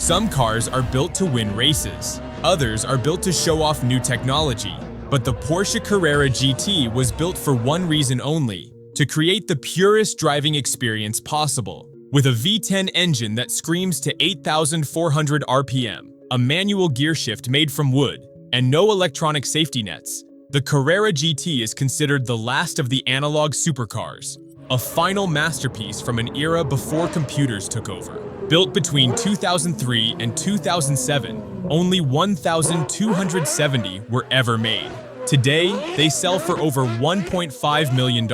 Some cars are built to win races. Others are built to show off new technology. But the Porsche Carrera GT was built for one reason only: to create the purest driving experience possible. With a V10 engine that screams to 8,400 RPM, a manual gear shift made from wood, and no electronic safety nets, the Carrera GT is considered the last of the analog supercars, a final masterpiece from an era before computers took over. Built between 2003 and 2007, only 1,270 were ever made. Today, they sell for over $1.5 million,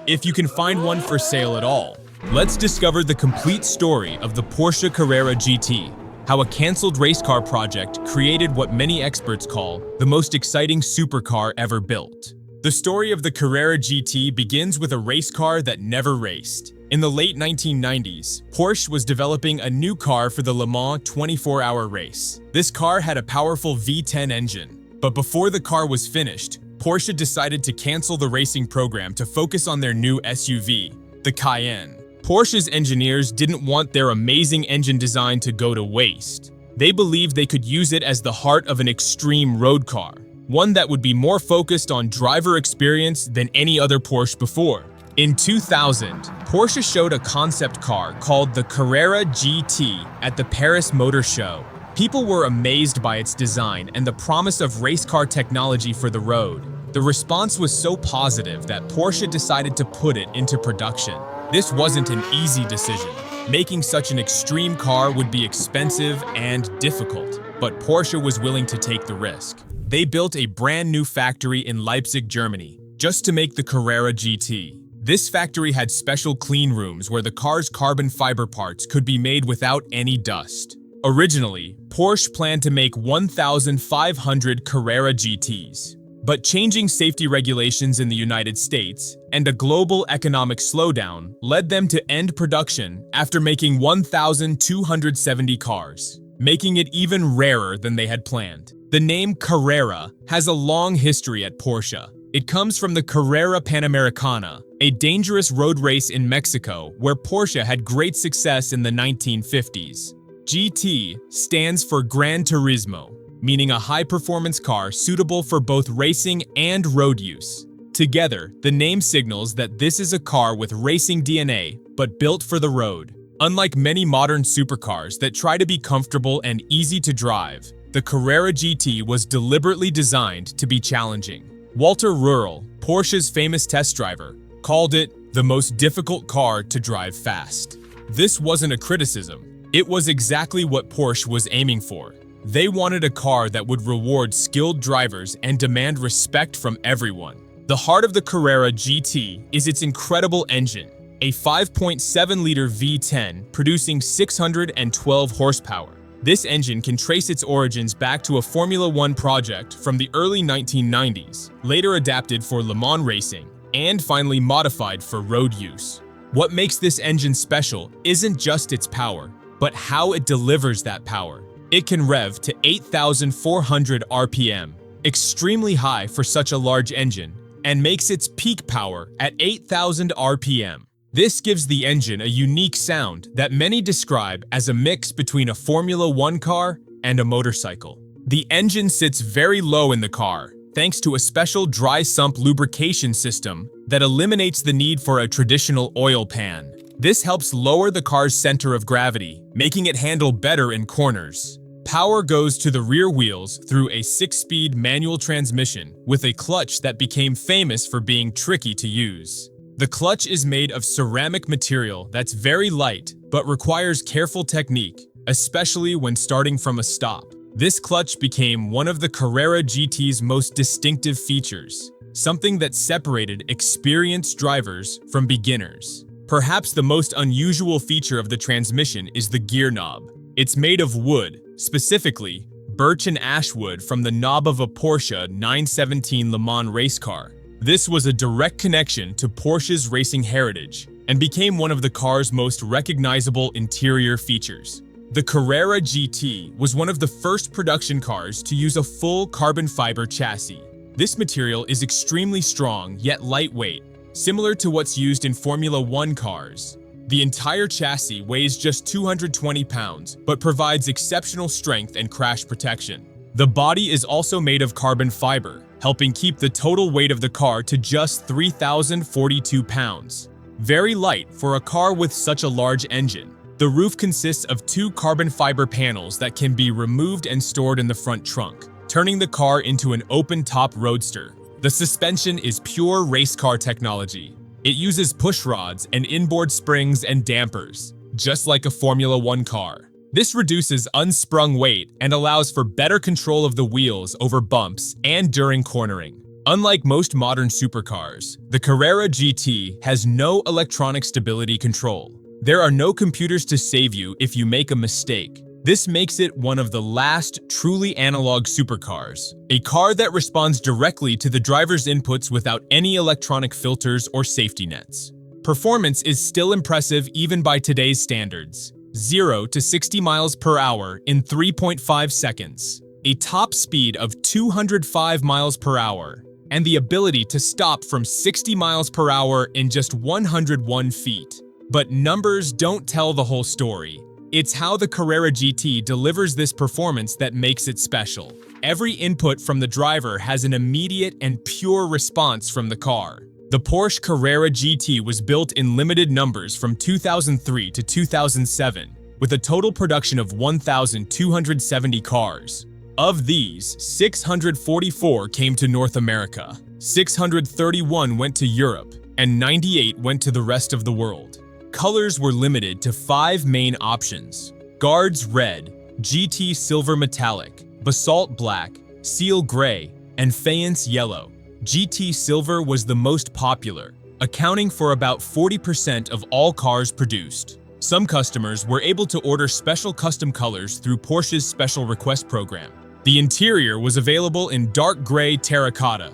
if you can find one for sale at all. Let's discover the complete story of the Porsche Carrera GT, how a cancelled race car project created what many experts call the most exciting supercar ever built. The story of the Carrera GT begins with a race car that never raced. In the late 1990s, Porsche was developing a new car for the Le Mans 24-hour race. This car had a powerful V10 engine. But before the car was finished, Porsche decided to cancel the racing program to focus on their new SUV, the Cayenne. Porsche's engineers didn't want their amazing engine design to go to waste. They believed they could use it as the heart of an extreme road car, one that would be more focused on driver experience than any other Porsche before. In 2000, Porsche showed a concept car called the Carrera GT at the Paris Motor Show. People were amazed by its design and the promise of race car technology for the road. The response was so positive that Porsche decided to put it into production. This wasn't an easy decision. Making such an extreme car would be expensive and difficult, but Porsche was willing to take the risk. They built a brand new factory in Leipzig, Germany, just to make the Carrera GT. This factory had special clean rooms where the car's carbon fiber parts could be made without any dust. Originally, Porsche planned to make 1,500 Carrera GTs. But changing safety regulations in the United States and a global economic slowdown led them to end production after making 1,270 cars, making it even rarer than they had planned. The name Carrera has a long history at Porsche. It comes from the Carrera Panamericana, a dangerous road race in Mexico where Porsche had great success in the 1950s. GT stands for Gran Turismo, meaning a high-performance car suitable for both racing and road use. Together, the name signals that this is a car with racing DNA, but built for the road. Unlike many modern supercars that try to be comfortable and easy to drive, the Carrera GT was deliberately designed to be challenging. Walter Röhrl, Porsche's famous test driver, called it the most difficult car to drive fast. This wasn't a criticism. It was exactly what Porsche was aiming for. They wanted a car that would reward skilled drivers and demand respect from everyone. The heart of the Carrera GT is its incredible engine, a 5.7-liter V10 producing 612 horsepower. This engine can trace its origins back to a Formula One project from the early 1990s, later adapted for Le Mans racing, and finally modified for road use. What makes this engine special isn't just its power, but how it delivers that power. It can rev to 8,400 RPM, extremely high for such a large engine, and makes its peak power at 8,000 RPM. This gives the engine a unique sound that many describe as a mix between a Formula One car and a motorcycle. The engine sits very low in the car, thanks to a special dry sump lubrication system that eliminates the need for a traditional oil pan. This helps lower the car's center of gravity, making it handle better in corners. Power goes to the rear wheels through a 6-speed manual transmission with a clutch that became famous for being tricky to use. The clutch is made of ceramic material that's very light but requires careful technique, especially when starting from a stop. This clutch became one of the Carrera GT's most distinctive features, something that separated experienced drivers from beginners. Perhaps the most unusual feature of the transmission is the gear knob. It's made of wood, specifically birch and ash wood from the knob of a Porsche 917 Le Mans race car. This was a direct connection to Porsche's racing heritage and became one of the car's most recognizable interior features. The Carrera GT was one of the first production cars to use a full carbon fiber chassis. This material is extremely strong yet lightweight, similar to what's used in Formula One cars. The entire chassis weighs just 220 pounds, but provides exceptional strength and crash protection. The body is also made of carbon fiber, helping keep the total weight of the car to just 3,042 pounds. Very light for a car with such a large engine. The roof consists of 2 carbon fiber panels that can be removed and stored in the front trunk, turning the car into an open-top roadster. The suspension is pure race car technology. It uses push rods and inboard springs and dampers, just like a Formula One car. This reduces unsprung weight and allows for better control of the wheels over bumps and during cornering. Unlike most modern supercars, the Carrera GT has no electronic stability control. There are no computers to save you if you make a mistake. This makes it one of the last truly analog supercars, a car that responds directly to the driver's inputs without any electronic filters or safety nets. Performance is still impressive even by today's standards. 0 to 60 miles per hour in 3.5 seconds, a top speed of 205 miles per hour, and the ability to stop from 60 miles per hour in just 101 feet. But numbers don't tell the whole story. It's how the Carrera GT delivers this performance that makes it special. Every input from the driver has an immediate and pure response from the car. The Porsche Carrera GT was built in limited numbers from 2003 to 2007, with a total production of 1,270 cars. Of these, 644 came to North America, 631 went to Europe, and 98 went to the rest of the world. Colors were limited to 5 main options: Guards Red, GT Silver Metallic, Basalt Black, Seal Gray, and Faience Yellow. GT Silver was the most popular, accounting for about 40% of all cars produced. Some customers were able to order special custom colors through Porsche's special request program. The interior was available in dark gray terracotta,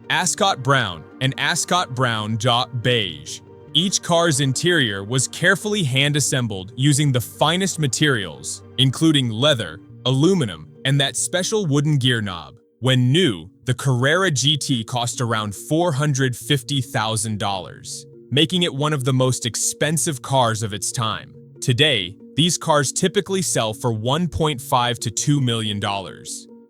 ascot brown, and ascot brown beige. Each car's interior was carefully hand-assembled using the finest materials, including leather, aluminum, and that special wooden gear knob. When new, the Carrera GT cost around $450,000, making it one of the most expensive cars of its time. Today, these cars typically sell for $1.5 to $2 million,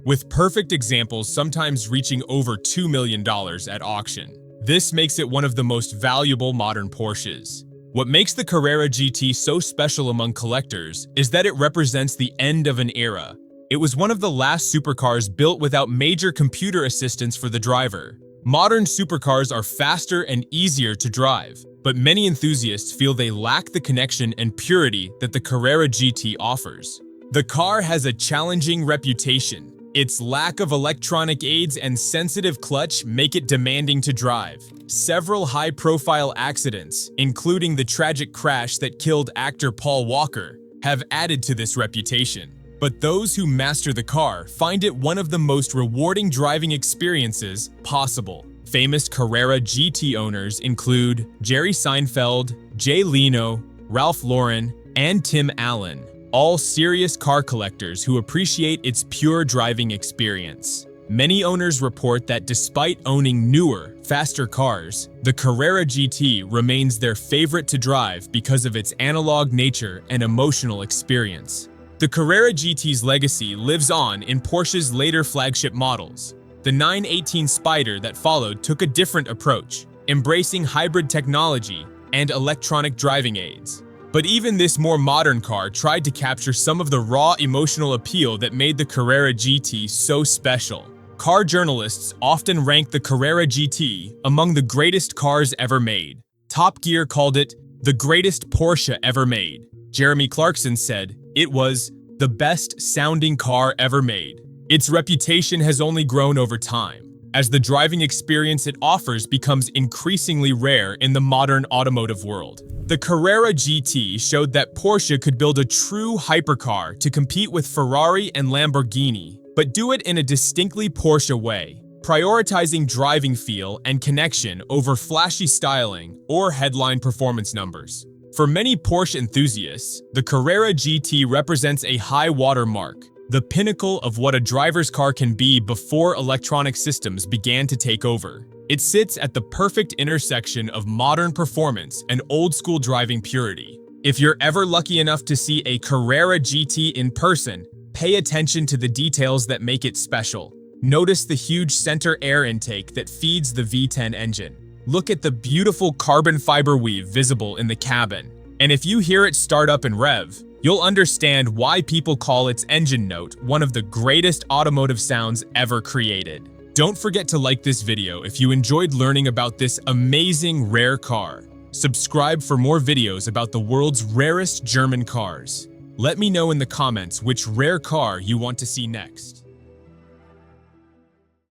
with perfect examples sometimes reaching over $2 million at auction. This makes it one of the most valuable modern Porsches. What makes the Carrera GT so special among collectors is that it represents the end of an era. It was one of the last supercars built without major computer assistance for the driver. Modern supercars are faster and easier to drive, but many enthusiasts feel they lack the connection and purity that the Carrera GT offers. The car has a challenging reputation. Its lack of electronic aids and sensitive clutch make it demanding to drive. Several high-profile accidents, including the tragic crash that killed actor Paul Walker, have added to this reputation. But those who master the car find it one of the most rewarding driving experiences possible. Famous Carrera GT owners include Jerry Seinfeld, Jay Leno, Ralph Lauren, and Tim Allen, all serious car collectors who appreciate its pure driving experience. Many owners report that despite owning newer, faster cars, the Carrera GT remains their favorite to drive because of its analog nature and emotional experience. The Carrera GT's legacy lives on in Porsche's later flagship models. The 918 Spider that followed took a different approach, embracing hybrid technology and electronic driving aids. But even this more modern car tried to capture some of the raw emotional appeal that made the Carrera GT so special. Car journalists often rank the Carrera GT among the greatest cars ever made. Top Gear called it the greatest Porsche ever made. Jeremy Clarkson said it was the best-sounding car ever made. Its reputation has only grown over time, as the driving experience it offers becomes increasingly rare in the modern automotive world. The Carrera GT showed that Porsche could build a true hypercar to compete with Ferrari and Lamborghini, but do it in a distinctly Porsche way, prioritizing driving feel and connection over flashy styling or headline performance numbers. For many Porsche enthusiasts, the Carrera GT represents a high water mark, the pinnacle of what a driver's car can be before electronic systems began to take over. It sits at the perfect intersection of modern performance and old-school driving purity. If you're ever lucky enough to see a Carrera GT in person, pay attention to the details that make it special. Notice the huge center air intake that feeds the V10 engine. Look at the beautiful carbon fiber weave visible in the cabin. And if you hear it start up and rev, you'll understand why people call its engine note one of the greatest automotive sounds ever created. Don't forget to like this video if you enjoyed learning about this amazing rare car. Subscribe for more videos about the world's rarest German cars. Let me know in the comments which rare car you want to see next.